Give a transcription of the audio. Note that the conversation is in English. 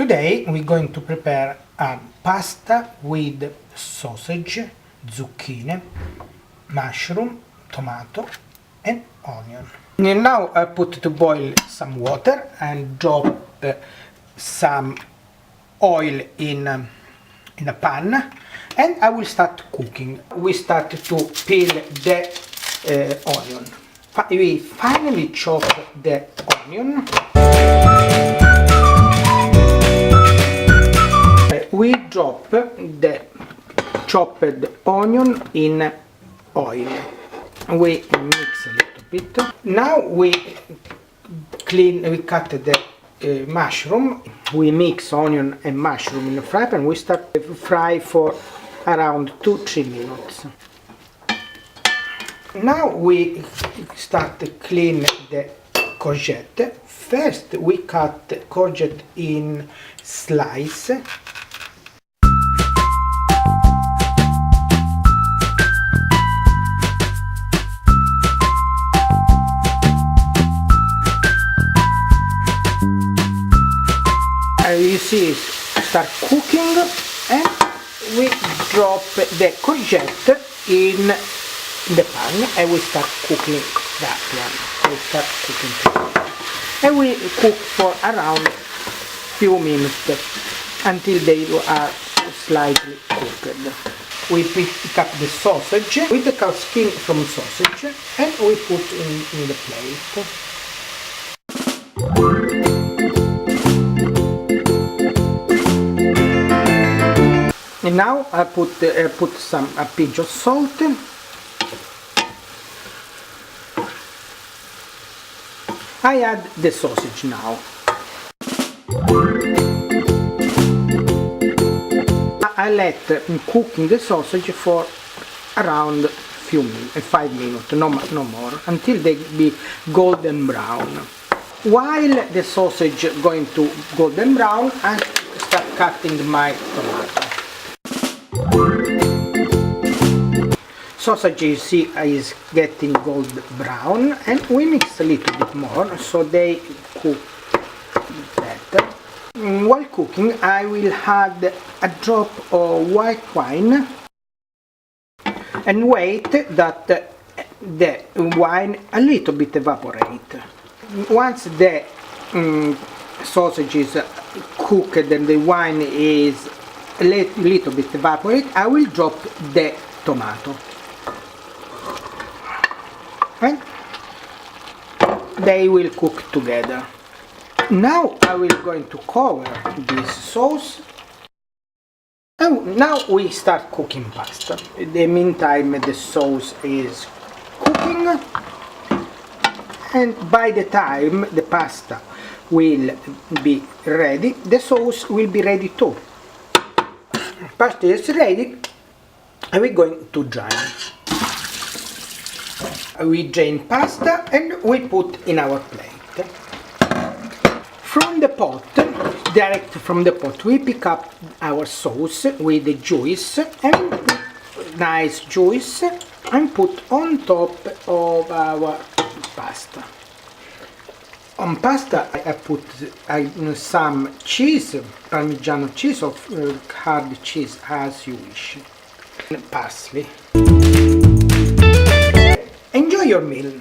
Today we're going to prepare a pasta with sausage, zucchine, mushroom, tomato and onion. And now I put to boil some water and drop some oil in a pan, and I will start cooking. We start to peel the onion. We finally chop the onion. We drop the chopped onion in oil. We mix a little bit. Now we cut the mushroom. We mix onion and mushroom in the fry pan. We start to fry for around 2-3 minutes. Now we start to clean the courgette. First we cut the courgette in slice. You see, start cooking, and we drop the courgette in the pan, and we start cooking that one. We start cooking, and we cook for around few minutes until they are slightly cooked. We pick up the sausage with the cow skin from sausage, and we put in the plate. And now I put a pinch of salt. I add the sausage now. I let cooking the sausage for around 5 minutes, no more, until they be golden brown. While the sausage going to golden brown, I start cutting my tomato. Sausage, you see, is getting gold brown, and we mix a little bit more so they cook better. While cooking, I will add a drop of white wine and wait that the wine a little bit evaporate. Once the sausage is cooked and the wine is a little bit evaporate, I will drop the tomato. And they will cook together. Now I will going to cover this sauce. And now we start cooking pasta. In the meantime, the sauce is cooking, and by the time the pasta will be ready, the sauce will be ready too. Pasta is ready, and we're going to drain. We drain pasta and we put in our plate. From the pot, direct from the pot, we pick up our sauce with the juice, and nice juice, and put on top of our pasta. On pasta I put some cheese, Parmesan cheese or hard cheese as you wish, and parsley. Enjoy your meal.